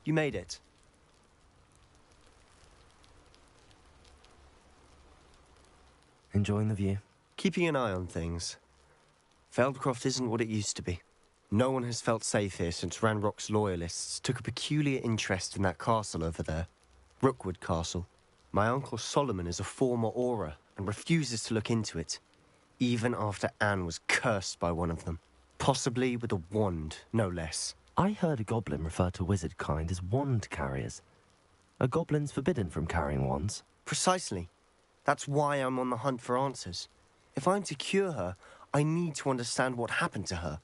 You made it. Enjoying the view? Keeping an eye on things. Feldcroft isn't what it used to be. No one has felt safe here since Ranrock's loyalists took a peculiar interest in that castle over there. Rookwood Castle. My uncle Solomon is a former Auror and refuses to look into it, even after Anne was cursed by one of them. Possibly with a wand, no less. I heard a goblin refer to wizard kind as wand carriers. Are goblins forbidden from carrying wands? Precisely. That's why I'm on the hunt for answers. If I'm to cure her, I need to understand what happened to her.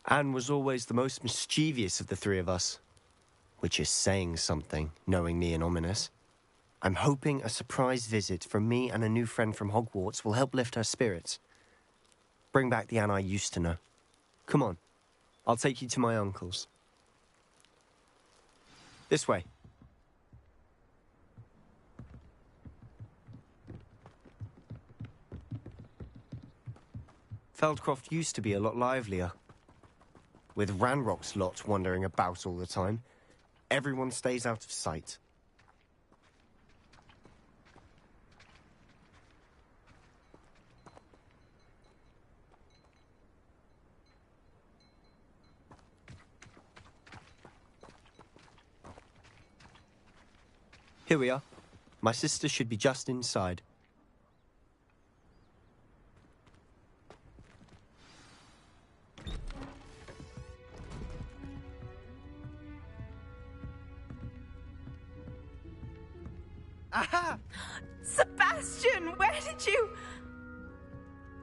Anne was always the most mischievous of the three of us. Which is saying something, knowing me and Ominous. I'm hoping a surprise visit from me and a new friend from Hogwarts will help lift her spirits. Bring back the Anne I used to know. Come on, I'll take you to my uncle's. This way. Feldcroft used to be a lot livelier. With Ranrock's lot wandering about all the time, everyone stays out of sight. Here we are. My sister should be just inside. Aha! Sebastian, where did you...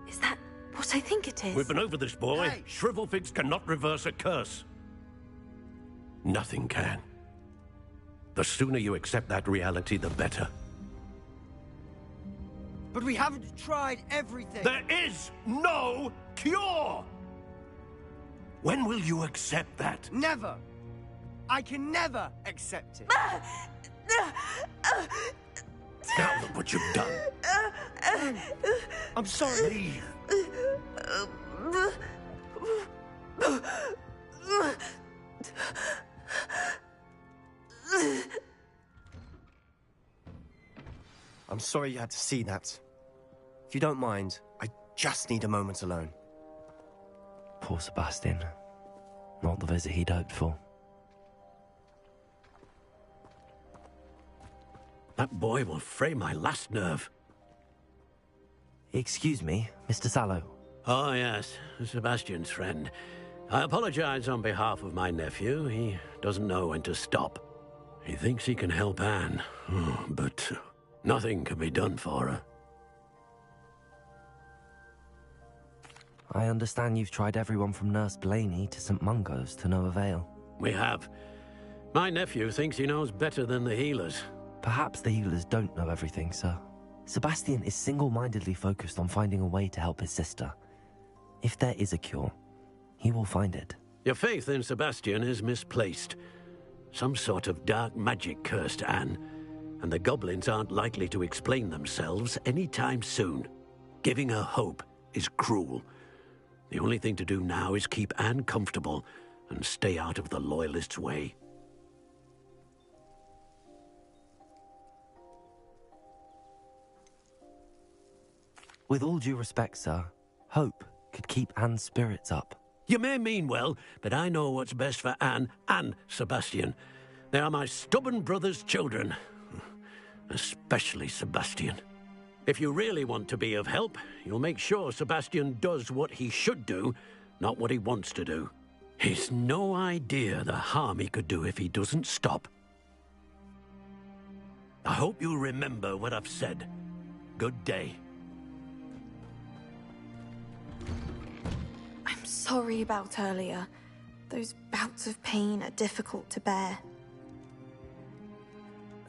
Is that what I think it is? We've been over this, boy. Hey. Shrivelfigs cannot reverse a curse. Nothing can. The sooner you accept that reality, the better. But we haven't tried everything. There is no cure! When will you accept that? Never. I can never accept it. Now look what you've done. I'm sorry. Leave. I'm sorry you had to see that. If you don't mind, I just need a moment alone. Poor Sebastian. Not the visit he'd hoped for. That boy will fray my last nerve. Excuse me, Mr. Sallow. Oh, yes, Sebastian's friend. I apologize on behalf of my nephew. He doesn't know when to stop. He thinks he can help Anne, but nothing can be done for her. I understand you've tried everyone from Nurse Blaney to St. Mungo's to no avail. We have. My nephew thinks he knows better than the healers. Perhaps the healers don't know everything, sir. Sebastian is single-mindedly focused on finding a way to help his sister. If there is a cure, he will find it. Your faith in Sebastian is misplaced. Some sort of dark magic cursed Anne, and the goblins aren't likely to explain themselves anytime soon. Giving her hope is cruel. The only thing to do now is keep Anne comfortable and stay out of the Loyalists' way. With all due respect, sir, hope could keep Anne's spirits up. You may mean well, but I know what's best for Anne and Sebastian. They are my stubborn brother's children. Especially Sebastian. If you really want to be of help, you'll make sure Sebastian does what he should do, not what he wants to do. He's no idea the harm he could do if he doesn't stop. I hope you remember what I've said. Good day. I'm sorry about earlier. Those bouts of pain are difficult to bear.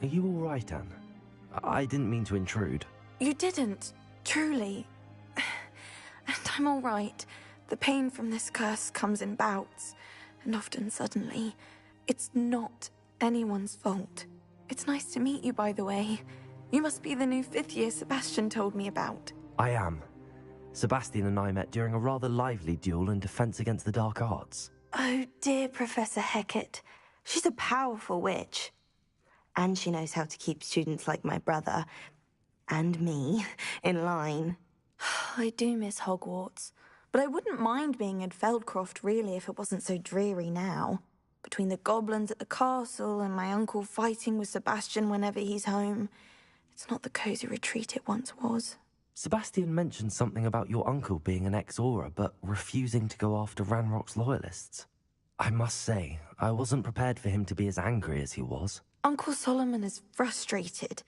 Are you all right, Anne? I didn't mean to intrude. You didn't, truly. And I'm all right. The pain from this curse comes in bouts, and often suddenly. It's not anyone's fault. It's nice to meet you, by the way. You must be the new 5th year Sebastian told me about. I am. Sebastian and I met during a rather lively duel in defense against the dark arts. Oh dear, Professor Hecat. She's a powerful witch. And she knows how to keep students like my brother, and me, in line. I do miss Hogwarts, but I wouldn't mind being in Feldcroft, really, if it wasn't so dreary now. Between the goblins at the castle and my uncle fighting with Sebastian whenever he's home, it's not the cosy retreat it once was. Sebastian mentioned something about your uncle being an ex-Auror, but refusing to go after Ranrock's loyalists. I must say, I wasn't prepared for him to be as angry as he was. Uncle Solomon is frustrated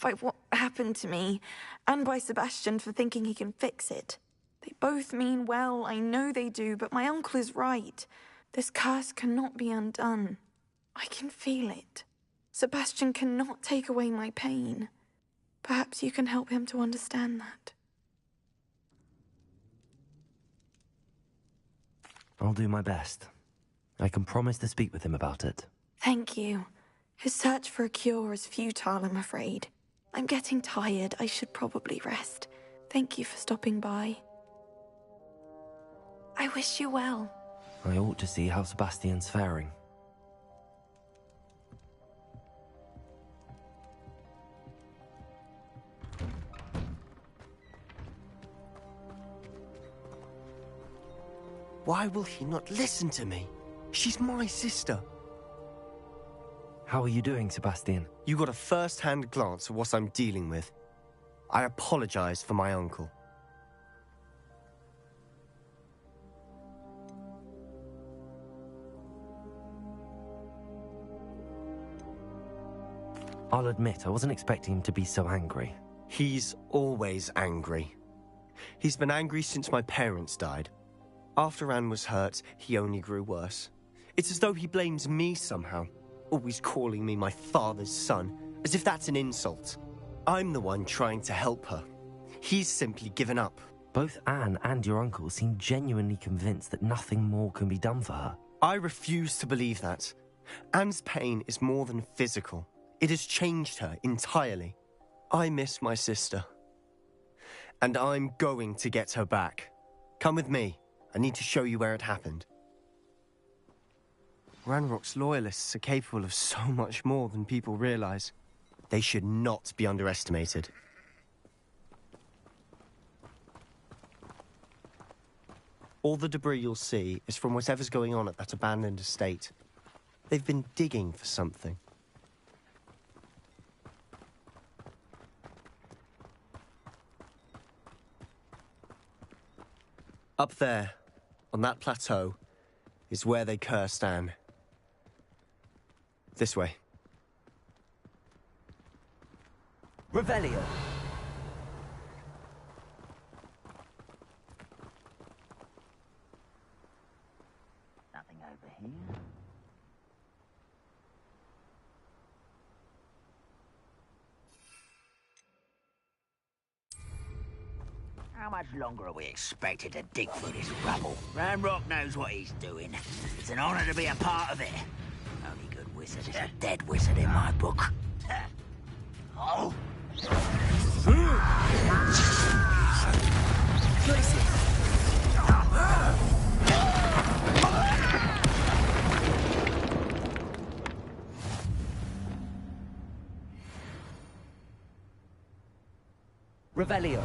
by what happened to me, and by Sebastian for thinking he can fix it. They both mean well, I know they do, but my uncle is right. This curse cannot be undone. I can feel it. Sebastian cannot take away my pain. Perhaps you can help him to understand that. I'll do my best. I can promise to speak with him about it. Thank you. His search for a cure is futile, I'm afraid. I'm getting tired. I should probably rest. Thank you for stopping by. I wish you well. I ought to see how Sebastian's faring. Why will he not listen to me? She's my sister. How are you doing, Sebastian? You got a first-hand glance at what I'm dealing with. I apologize for my uncle. I'll admit, I wasn't expecting him to be so angry. He's always angry. He's been angry since my parents died. After Anne was hurt, he only grew worse. It's as though he blames me somehow, always calling me my father's son, as if that's an insult. I'm the one trying to help her. He's simply given up. Both Anne and your uncle seem genuinely convinced that nothing more can be done for her. I refuse to believe that. Anne's pain is more than physical. It has changed her entirely. I miss my sister. And I'm going to get her back. Come with me. I need to show you where it happened. Ranrock's loyalists are capable of so much more than people realize. They should not be underestimated. All the debris you'll see is from whatever's going on at that abandoned estate. They've been digging for something. Up there, on that plateau, is where they cursed Anne. This way. Revelio. Nothing over here. How much longer are we expected to dig for this rubble? Ranrock knows what he's doing. It's an honor to be a part of it. Only good wizard is a dead wizard in my book. Oh! Revelio.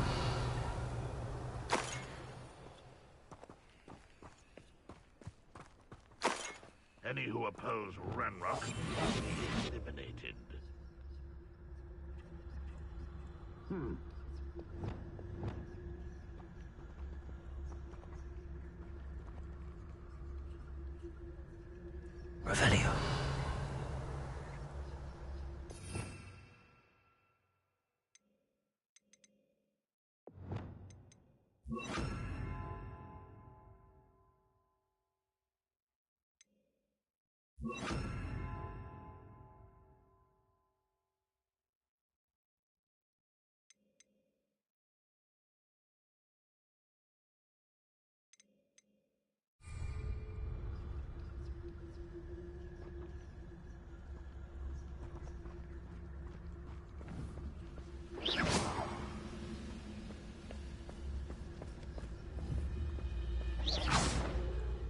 Any who oppose Ranrock will be eliminated. Revelio.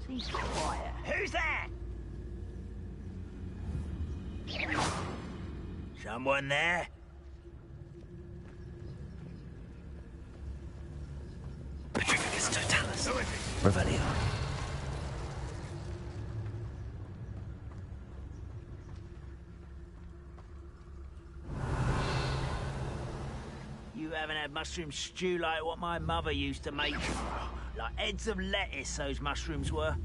He's quiet. Who's that? Someone there? Petrificus totalis. Revelio. You haven't had mushroom stew like what my mother used to make. Like heads of lettuce, those mushrooms were.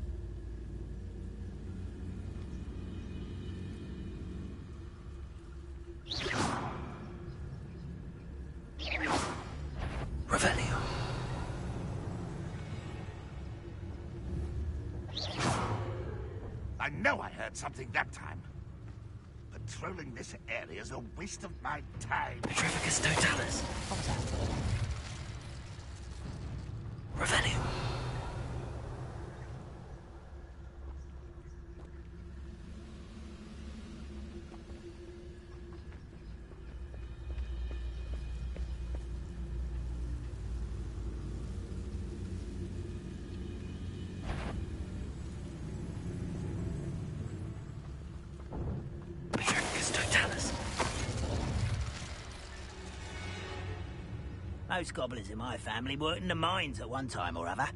Revelio. I know I heard something that time. Patrolling this area is a waste of my time. Petrificus totalis. What was that? Revelio. Petrificus totalis. Most goblins in my family worked in the mines at one time or other.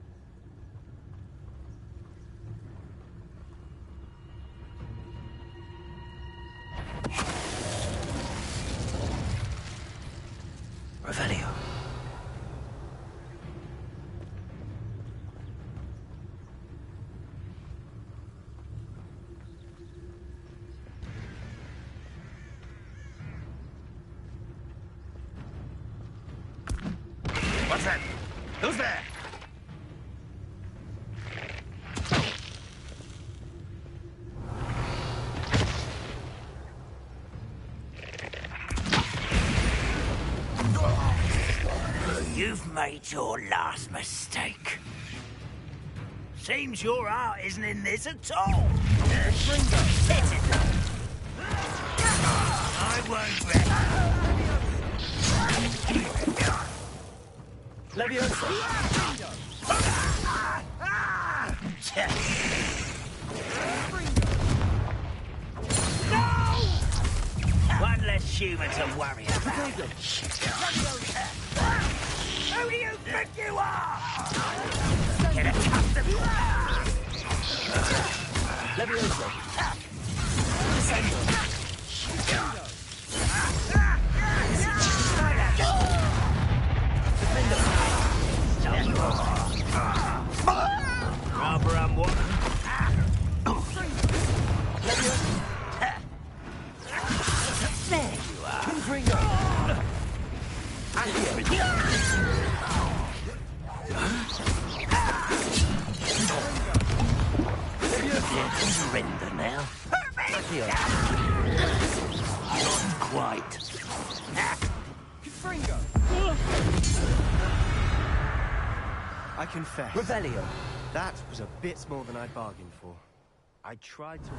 Revelio. What's that? Who's there? You've made your last mistake. Seems your heart isn't in this at all. Hit it. I won't rest. Leviosa! One less human to worry about. Who do you think you are? Get accustomed. Leviosa! Rather unwanted. There you are. Surrender now. Not quite. I confess. Revelio. That was a bit more than I bargained for. I tried to...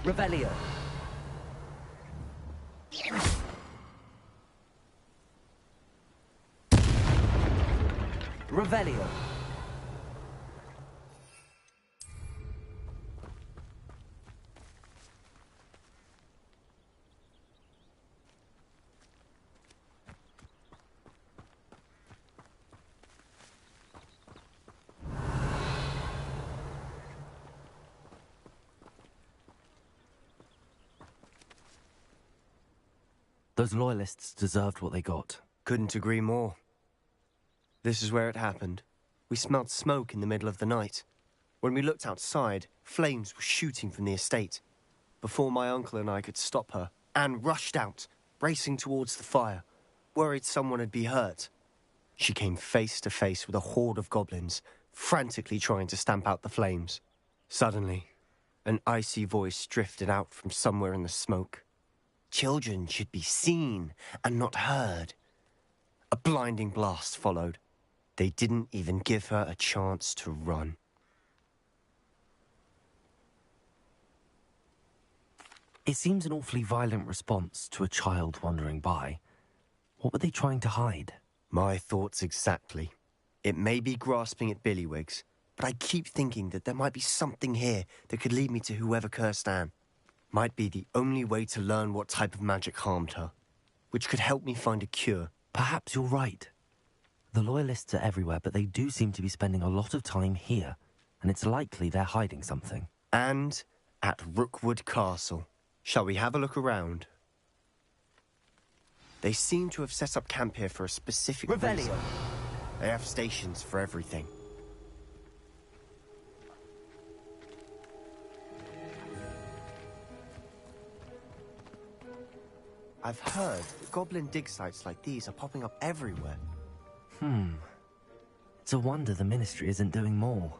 Revelio. Revelio. Those loyalists deserved what they got. Couldn't agree more. This is where it happened. We smelled smoke in the middle of the night. When we looked outside, flames were shooting from the estate. Before my uncle and I could stop her, Anne rushed out, racing towards the fire, worried someone had been hurt. She came face to face with a horde of goblins, frantically trying to stamp out the flames. Suddenly, an icy voice drifted out from somewhere in the smoke. Children should be seen and not heard. A blinding blast followed. They didn't even give her a chance to run. It seems an awfully violent response to a child wandering by. What were they trying to hide? My thoughts exactly. It may be grasping at Billywigs, but I keep thinking that there might be something here that could lead me to whoever cursed Anne. Might be the only way to learn what type of magic harmed her, which could help me find a cure. Perhaps you're right. The Loyalists are everywhere, but they do seem to be spending a lot of time here, and it's likely they're hiding something. And at Rookwood Castle. Shall we have a look around? They seem to have set up camp here for a specific reason. They have stations for everything. I've heard that goblin dig sites like these are popping up everywhere. It's a wonder the Ministry isn't doing more.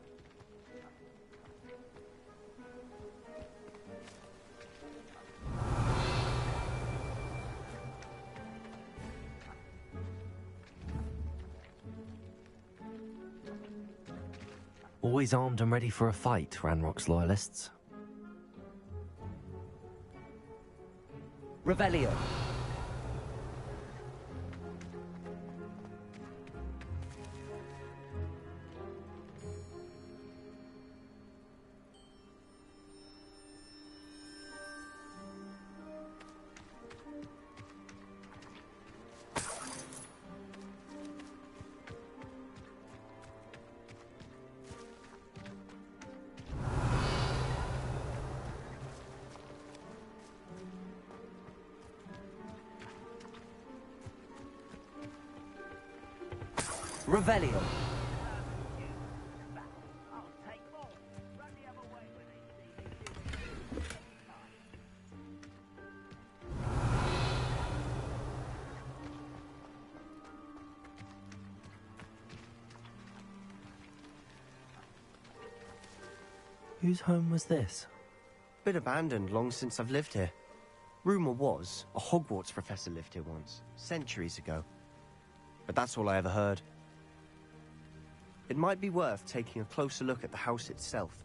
Always armed and ready for a fight, Ranrock's Loyalists. Revelio. Revelio. Whose home was this? Been abandoned long since I've lived here. Rumour was a Hogwarts professor lived here once, centuries ago. But that's all I ever heard. It might be worth taking a closer look at the house itself.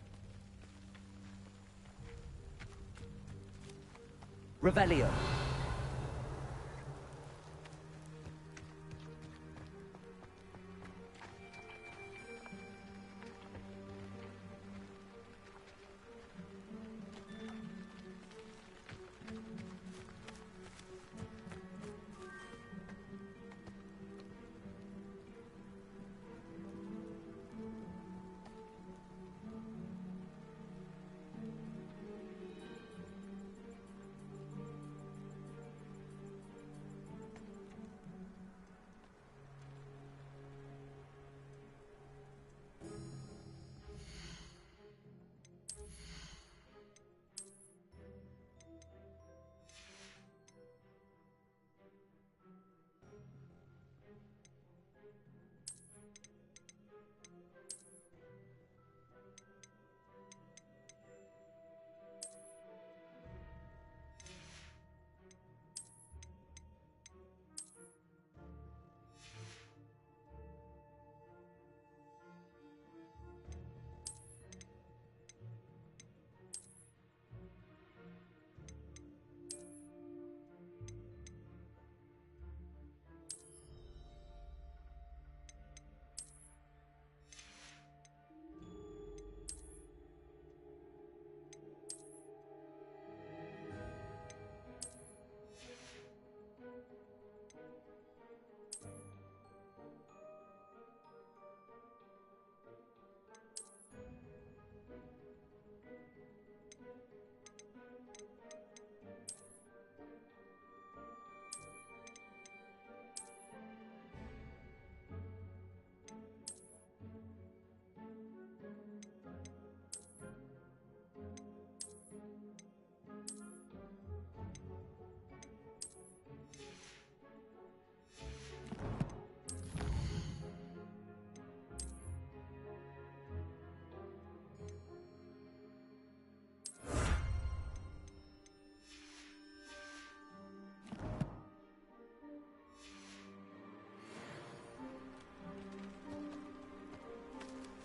Revelio.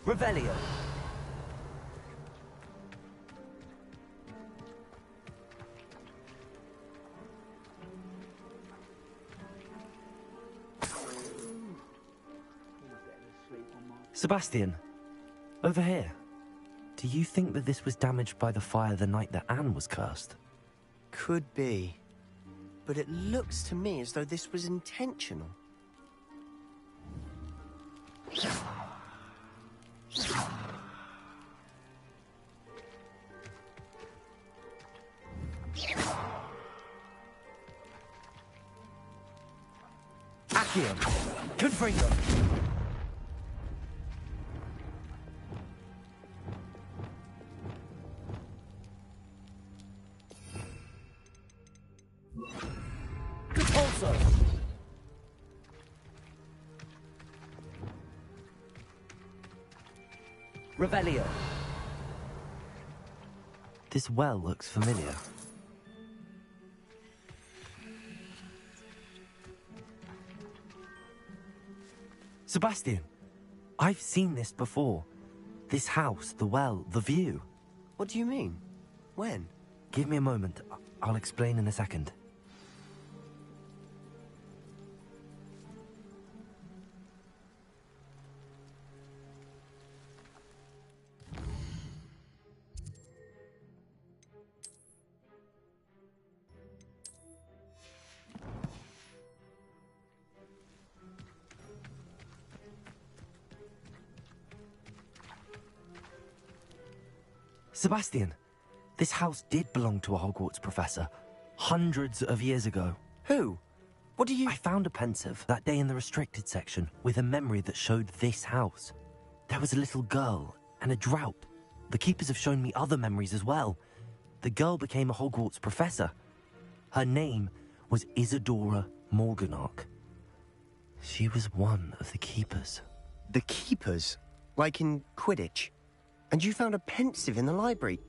Revelio. Sebastian, over here. Do you think that this was damaged by the fire the night that Anne was cursed? Could be. But it looks to me as though this was intentional. Accio! Confringo! Repulso! Revelio! This well looks familiar. Sebastian, I've seen this before. This house, the well, the view. What do you mean? When? Give me a moment. I'll explain in a second. Sebastian, this house did belong to a Hogwarts professor, hundreds of years ago. Who? What do you... I found a pensive that day in the restricted section with a memory that showed this house. There was a little girl and a drought. The keepers have shown me other memories as well. The girl became a Hogwarts professor. Her name was Isadora Morganach. She was one of the keepers. The keepers? Like in Quidditch? And you found a pensive in the library?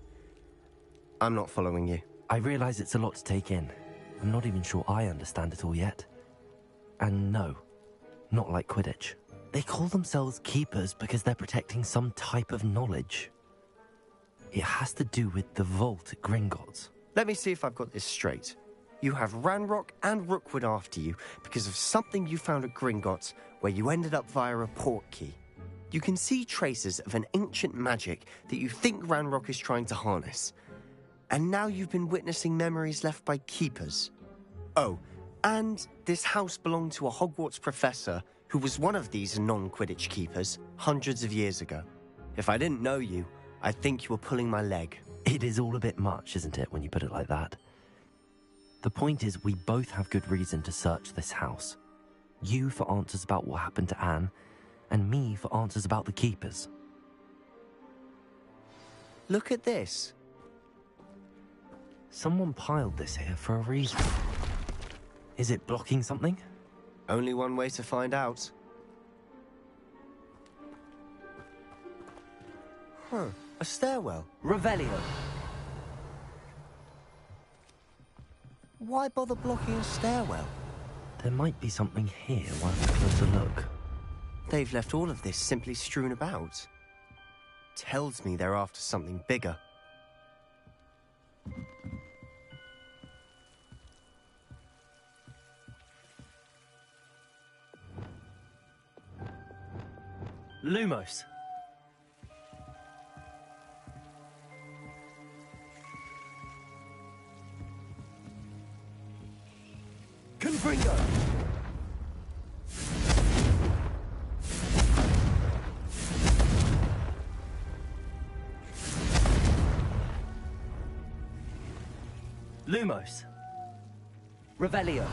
I'm not following you. I realize it's a lot to take in. I'm not even sure I understand it all yet. And no, not like Quidditch. They call themselves keepers because they're protecting some type of knowledge. It has to do with the vault at Gringotts. Let me see if I've got this straight. You have Ranrock and Rookwood after you because of something you found at Gringotts where you ended up via a portkey. You can see traces of an ancient magic that you think Ranrock is trying to harness. And now you've been witnessing memories left by keepers. Oh, and this house belonged to a Hogwarts professor who was one of these non-Quidditch keepers hundreds of years ago. If I didn't know you, I'd think you were pulling my leg. It is all a bit much, isn't it, when you put it like that? The point is, we both have good reason to search this house. You for answers about what happened to Anne, and me for answers about the keepers. Look at this. Someone piled this here for a reason. Is it blocking something? Only one way to find out. Huh, a stairwell. Revelio! Why bother blocking a stairwell? There might be something here worth a closer look. They've left all of this simply strewn about. Tells me they're after something bigger. Lumos! Confringo! Lumos. Revelio.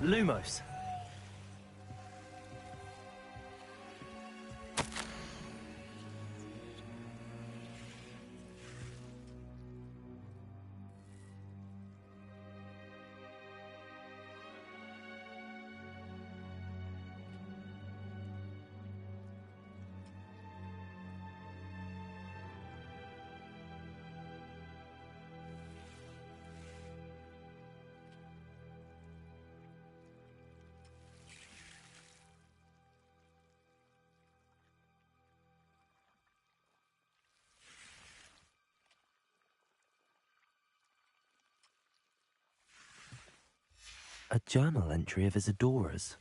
Lumos. A journal entry of Isadora's.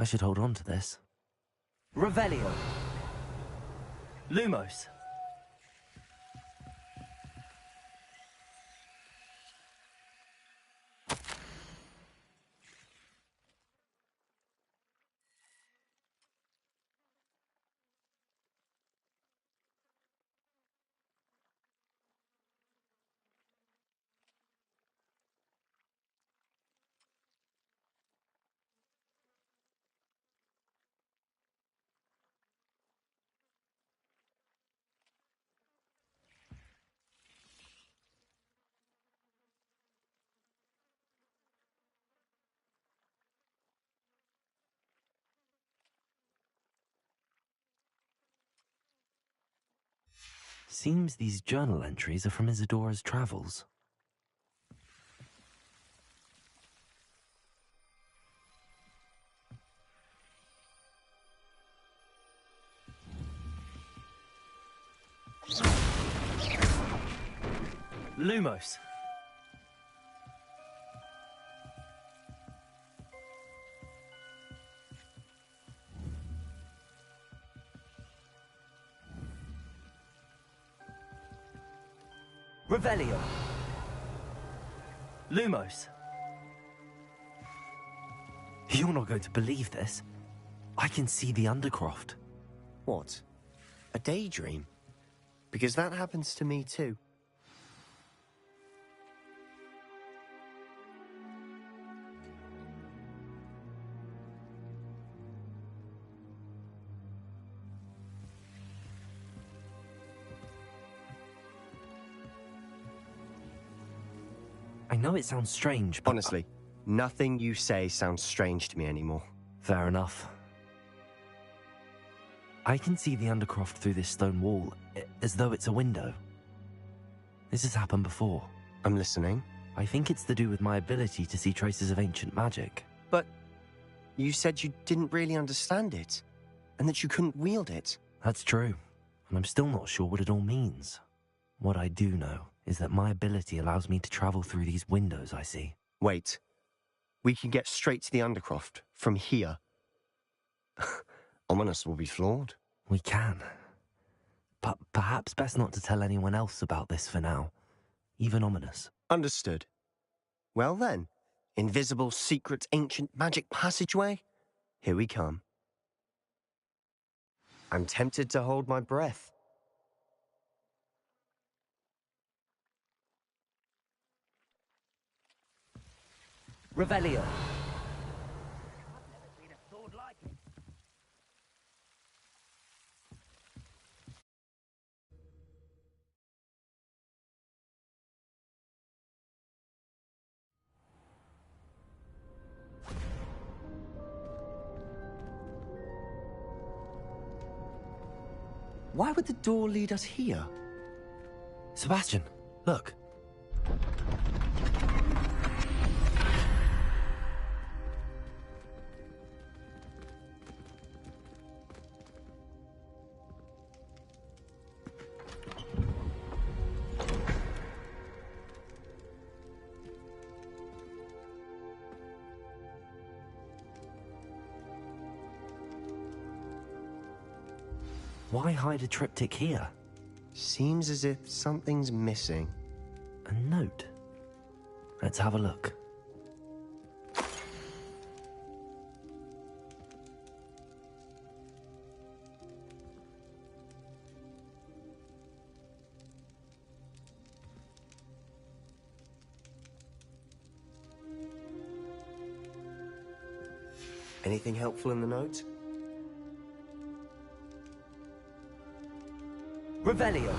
I should hold on to this. Revelio. Lumos. Seems these journal entries are from Isadora's travels. Lumos. Revelio. Lumos. You're not going to believe this. I can see the Undercroft. What? A daydream? Because that happens to me too. I know it sounds strange, but... Honestly, nothing you say sounds strange to me anymore. Fair enough. I can see the Undercroft through this stone wall, as though it's a window. This has happened before. I'm listening. I think it's to do with my ability to see traces of ancient magic. But you said you didn't really understand it, and that you couldn't wield it. That's true, and I'm still not sure what it all means. What I do know is that my ability allows me to travel through these windows I see. Wait. We can get straight to the Undercroft from here. Ominous will be flawed. We can. But perhaps best not to tell anyone else about this for now. Even Ominous. Understood. Well then, invisible, secret, ancient magic passageway? Here we come. I'm tempted to hold my breath. Revelio. Why would the door lead us here? Sebastian, look. Why hide a triptych here? Seems as if something's missing. A note. Let's have a look. Anything helpful in the note? Revelio.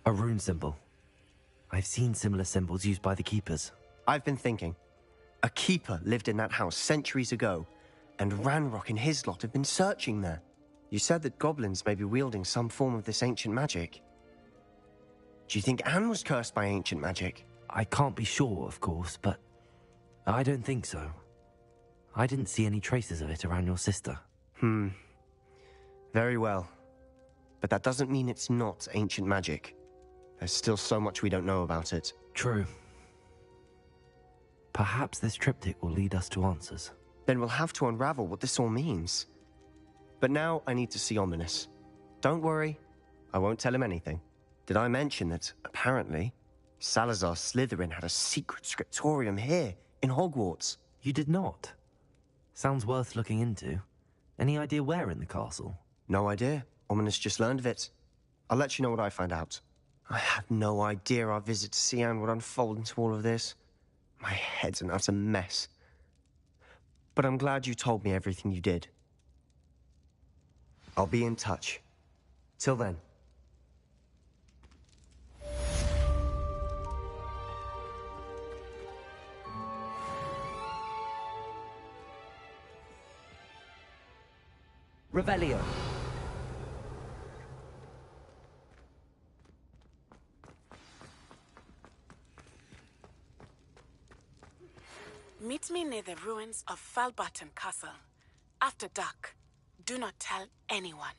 A rune symbol. I've seen similar symbols used by the keepers. I've been thinking. A keeper lived in that house centuries ago, and Ranrock and his lot have been searching there. You said that goblins may be wielding some form of this ancient magic. Do you think Anne was cursed by ancient magic? I can't be sure, of course, but I don't think so. I didn't see any traces of it around your sister. Very well. But that doesn't mean it's not ancient magic. There's still so much we don't know about it. True. Perhaps this triptych will lead us to answers. Then we'll have to unravel what this all means. But now I need to see Ominous. Don't worry, I won't tell him anything. Did I mention that, apparently, Salazar Slytherin had a secret scriptorium here, in Hogwarts? You did not? Sounds worth looking into. Any idea where in the castle? No idea. Ominous just learned of it. I'll let you know what I find out. I had no idea our visit to Cian would unfold into all of this. My head's an utter mess. But I'm glad you told me everything you did. I'll be in touch. Till then. Revelio. Meet me near the ruins of Falbarton Castle. After dark. Do not tell anyone.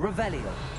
Revelio.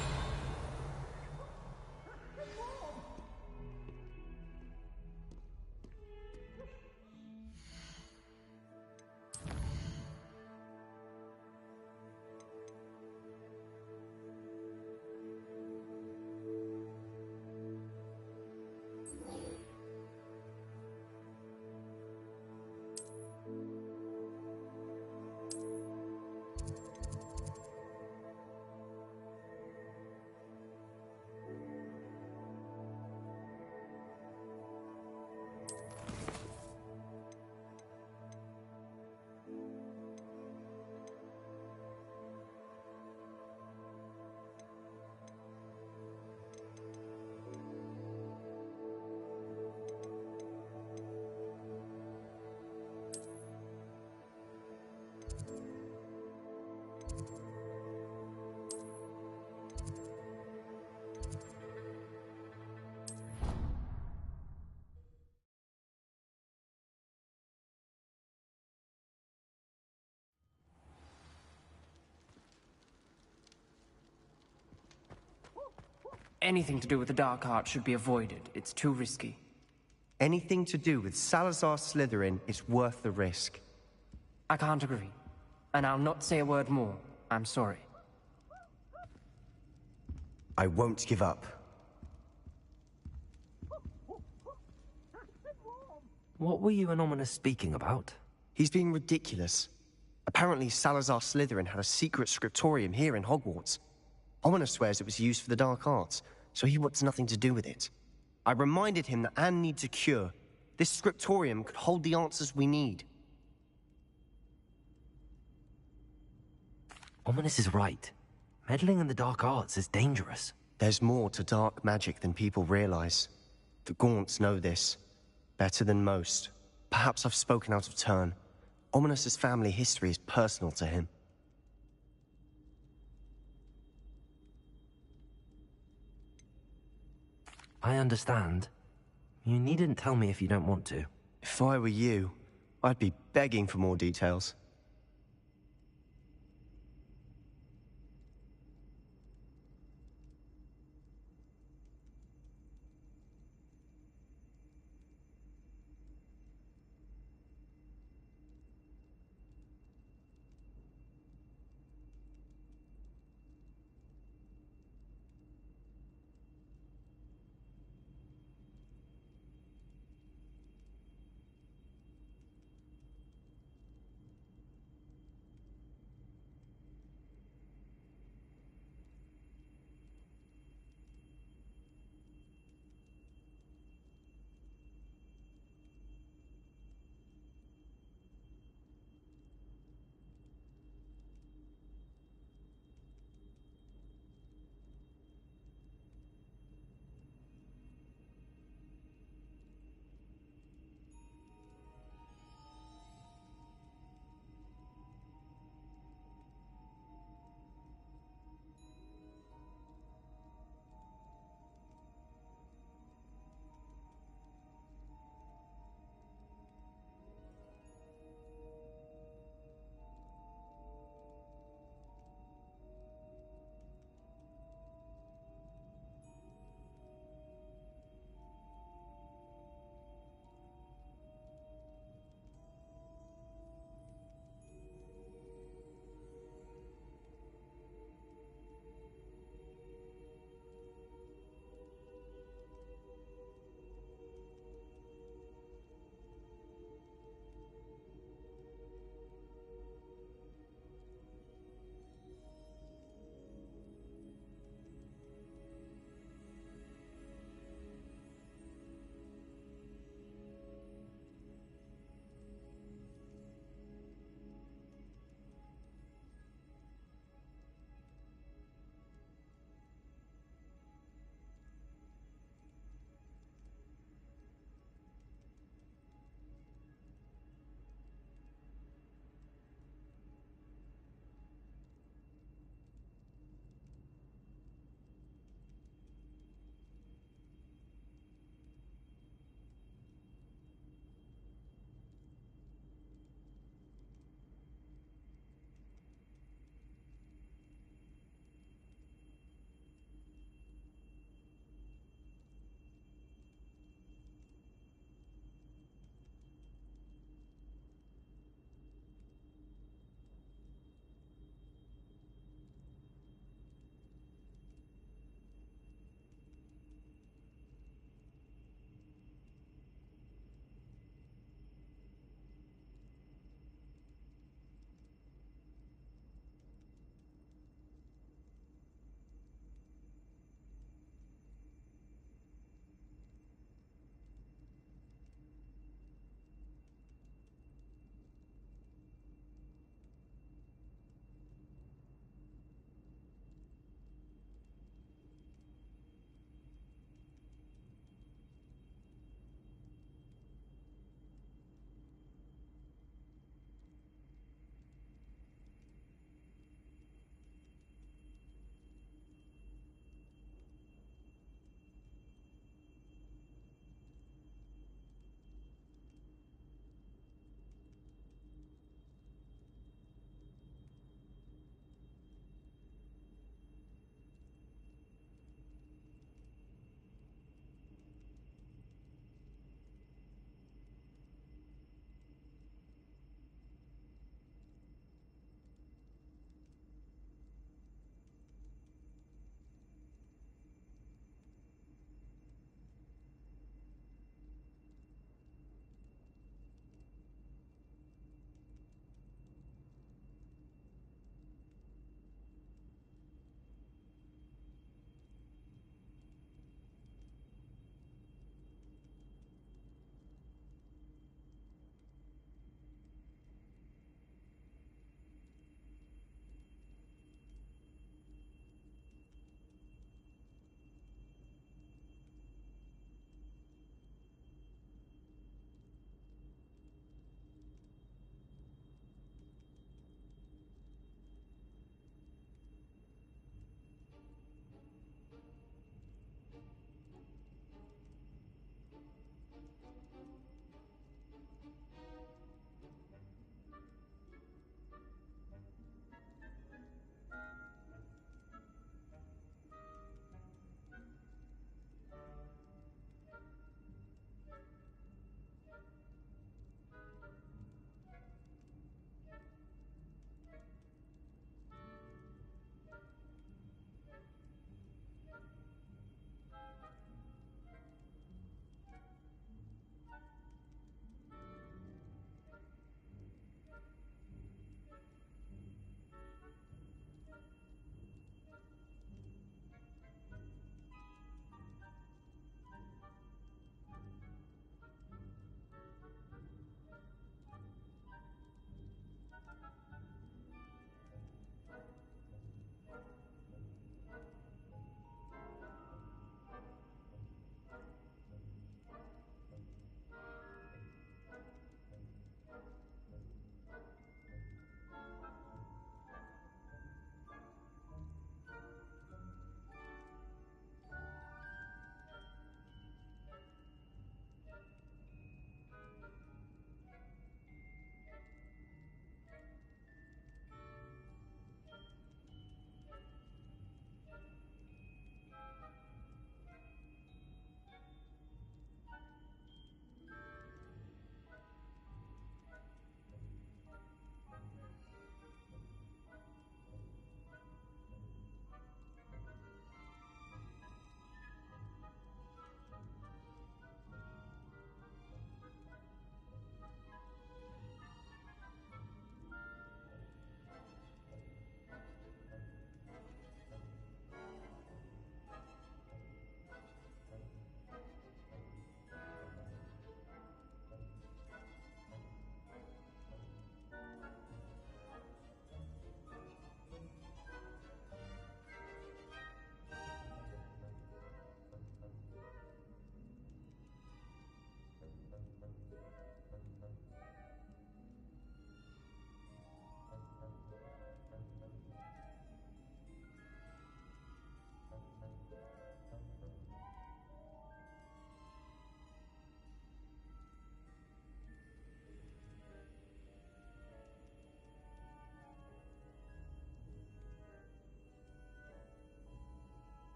Anything to do with the dark art should be avoided. It's too risky. Anything to do with Salazar Slytherin is worth the risk. I can't agree. And I'll not say a word more. I'm sorry. I won't give up. What were you and Ominous speaking about? He's being ridiculous. Apparently Salazar Slytherin had a secret scriptorium here in Hogwarts. Ominous swears it was used for the dark arts, so he wants nothing to do with it. I reminded him that Anne needs a cure. This scriptorium could hold the answers we need. Ominous is right. Meddling in the dark arts is dangerous. There's more to dark magic than people realize. The Gaunts know this. Better than most. Perhaps I've spoken out of turn. Ominous's family history is personal to him. I understand. You needn't tell me if you don't want to. If I were you, I'd be begging for more details.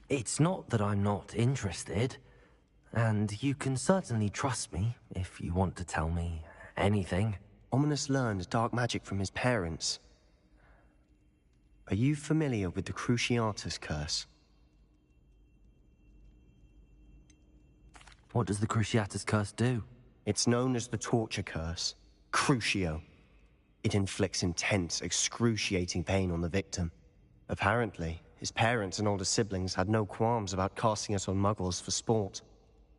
It's not that I'm not interested, and you can certainly trust me if you want to tell me anything. Ominous learned dark magic from his parents. Are you familiar with the Cruciatus curse? What does the Cruciatus curse do? It's known as the torture curse, Crucio. It inflicts intense, excruciating pain on the victim. Apparently, his parents and older siblings had no qualms about casting it on muggles for sport.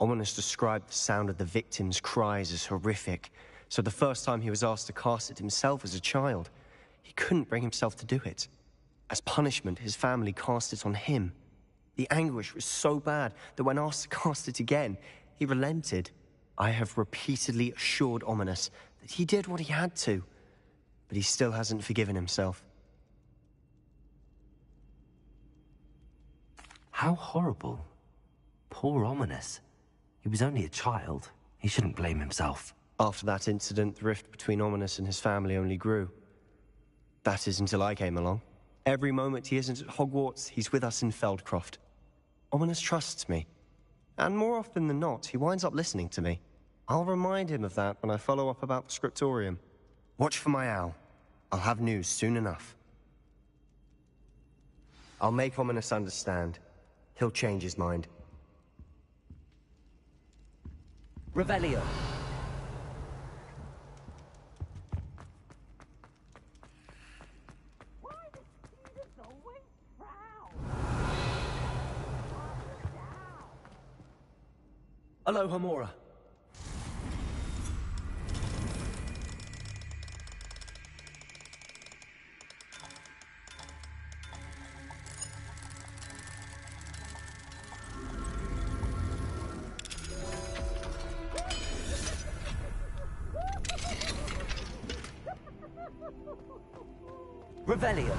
Ominous described the sound of the victim's cries as horrific, so the first time he was asked to cast it himself as a child, he couldn't bring himself to do it. As punishment, his family cast it on him. The anguish was so bad that when asked to cast it again, he relented. I have repeatedly assured Ominous that he did what he had to, but he still hasn't forgiven himself. How horrible. Poor Ominous. He was only a child. He shouldn't blame himself. After that incident, the rift between Ominous and his family only grew. That is until I came along. Every moment he isn't at Hogwarts, he's with us in Feldcroft. Ominous trusts me. And more often than not, he winds up listening to me. I'll remind him of that when I follow up about the scriptorium. Watch for my owl. I'll have news soon enough. I'll make Ominous understand. He'll change his mind. Revelio. Aloha Mora. Revelio.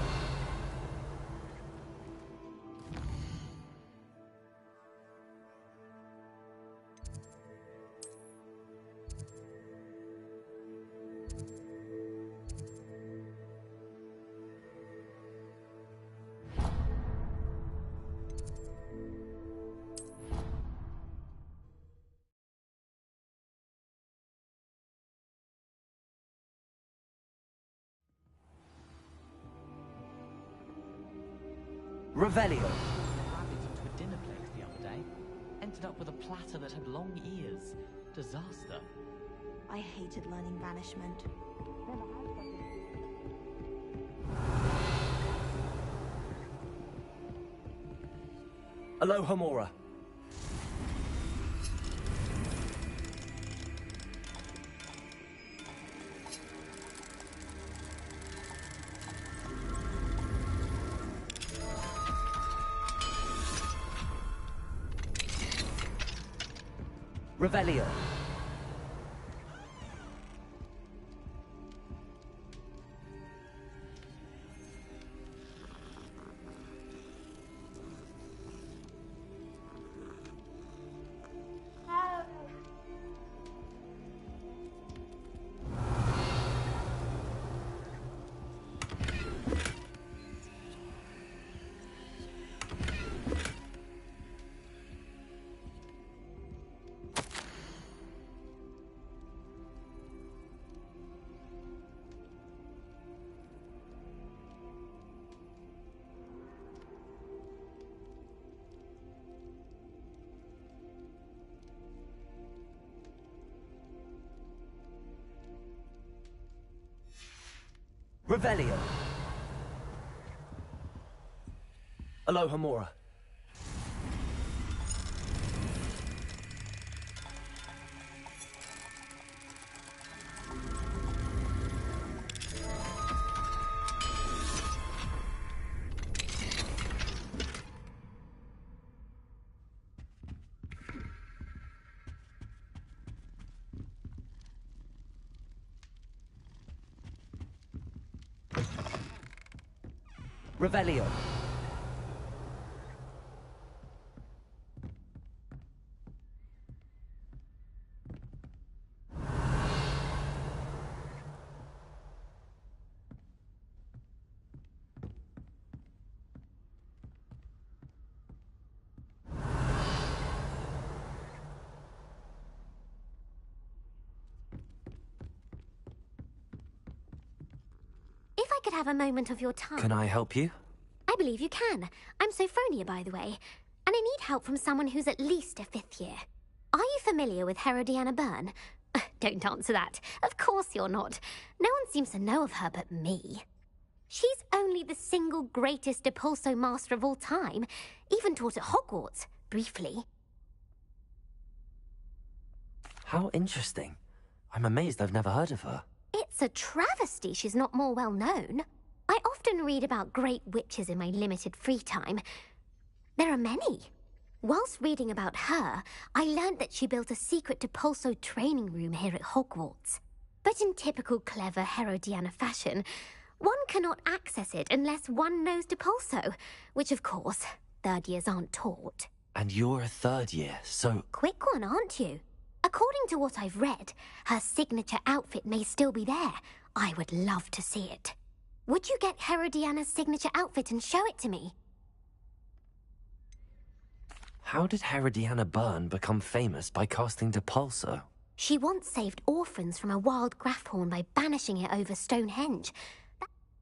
Revelio. Rabbit into a dinner plate the other day. Ended up with a platter that had long ears. Disaster. I hated learning banishment. Aloha Mora. Revelio. Revelio. Aloha Mora. Revelio. I could have a moment of your time. Can I help you? I believe you can. I'm Sophronia, by the way, and I need help from someone who's at least a 5th year. Are you familiar with Herodiana Byrne? Don't answer that. Of course you're not. No one seems to know of her but me. She's only the single greatest Depulso master of all time, even taught at Hogwarts, briefly. How interesting. I'm amazed I've never heard of her. It's a travesty she's not more well known. I often read about great witches in my limited free time. There are many. Whilst reading about her, I learned that she built a secret Depulso training room here at Hogwarts. But in typical clever Herodiana fashion, one cannot access it unless one knows Depulso, which of course, 3rd years aren't taught. And you're a 3rd year, so... Quick one, aren't you? According to what I've read, her signature outfit may still be there. I would love to see it. Would you get Herodiana's signature outfit and show it to me? How did Herodiana Byrne become famous by casting Depulso? She once saved orphans from a wild Grafhorn by banishing it over Stonehenge.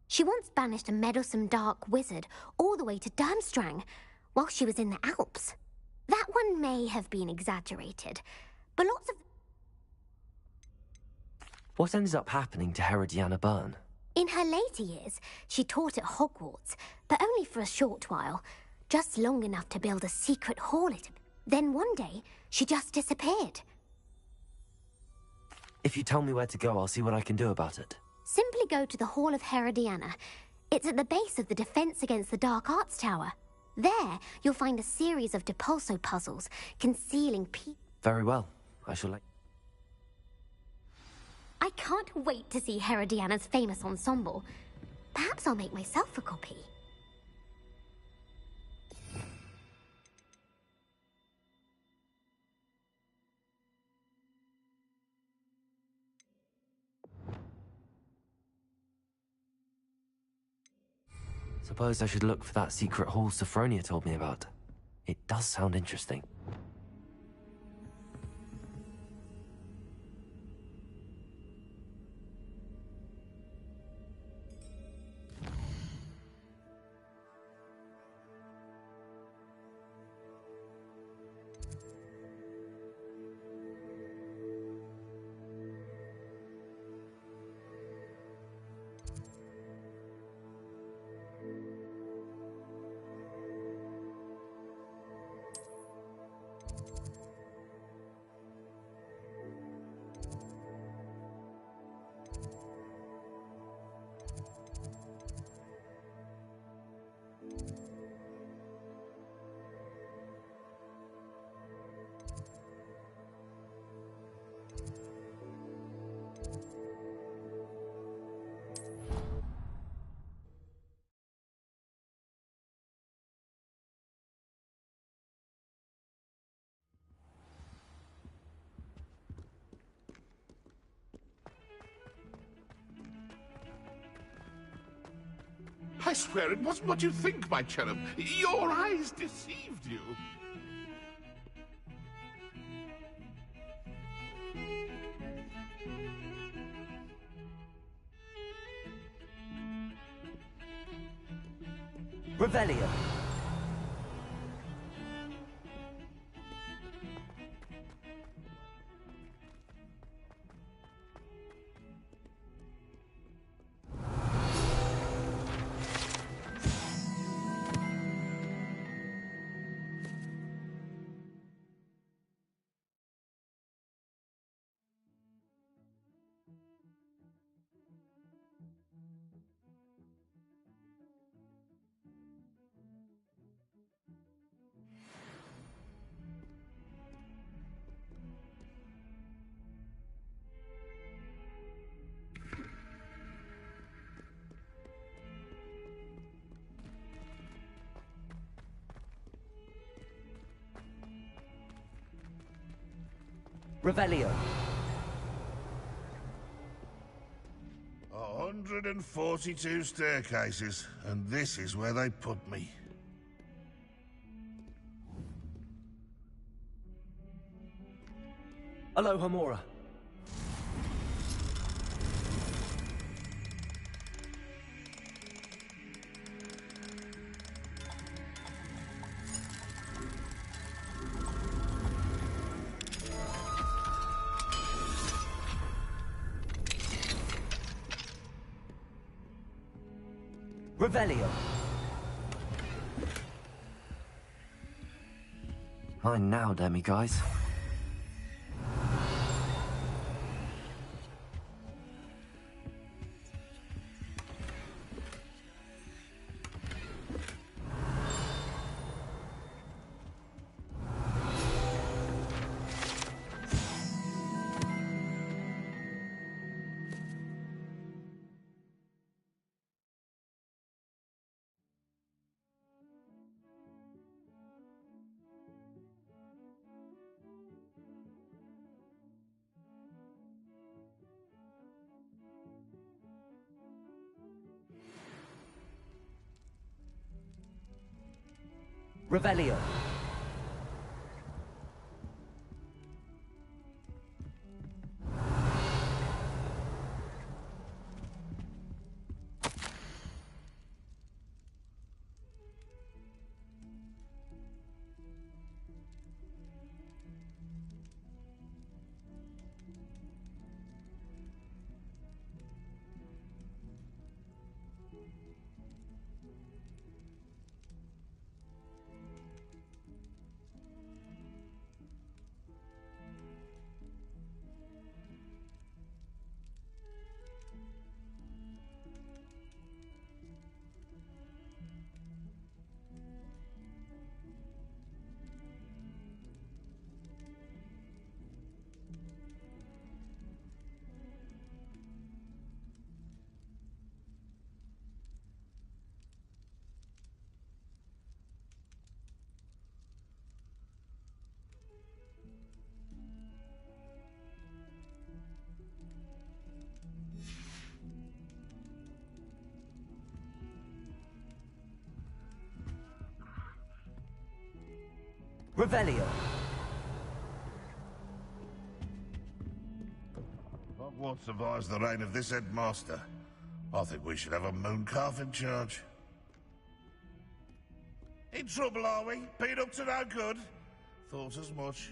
She once banished a meddlesome dark wizard all the way to Durmstrang while she was in the Alps. That one may have been exaggerated, but lots of... What ended up happening to Herodiana Byrne? In her later years, she taught at Hogwarts, but only for a short while. Just long enough to build a secret hall. Then one day, she just disappeared. If you tell me where to go, I'll see what I can do about it. Simply go to the Hall of Herodiana. It's at the base of the Defense Against the Dark Arts Tower. There, you'll find a series of Depulso puzzles concealing Very well. I shall let... I can't wait to see Herodiana's famous ensemble. Perhaps I'll make myself a copy. Suppose I should look for that secret hall Sophronia told me about. It does sound interesting. I swear it wasn't what you think, my cherub. Your eyes deceived you. Revelio. Revelio. 142 staircases, and this is where they put me. Aloha Mora. Revelio. Fine now, Demi, guys. Revelio. Revelio. Hogwarts survives the reign of this headmaster. I think we should have a mooncalf in charge. In trouble, are we? Been up to no good? Thought as much.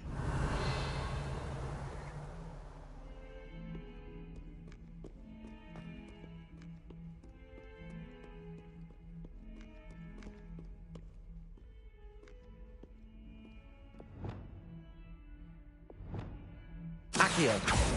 Accio.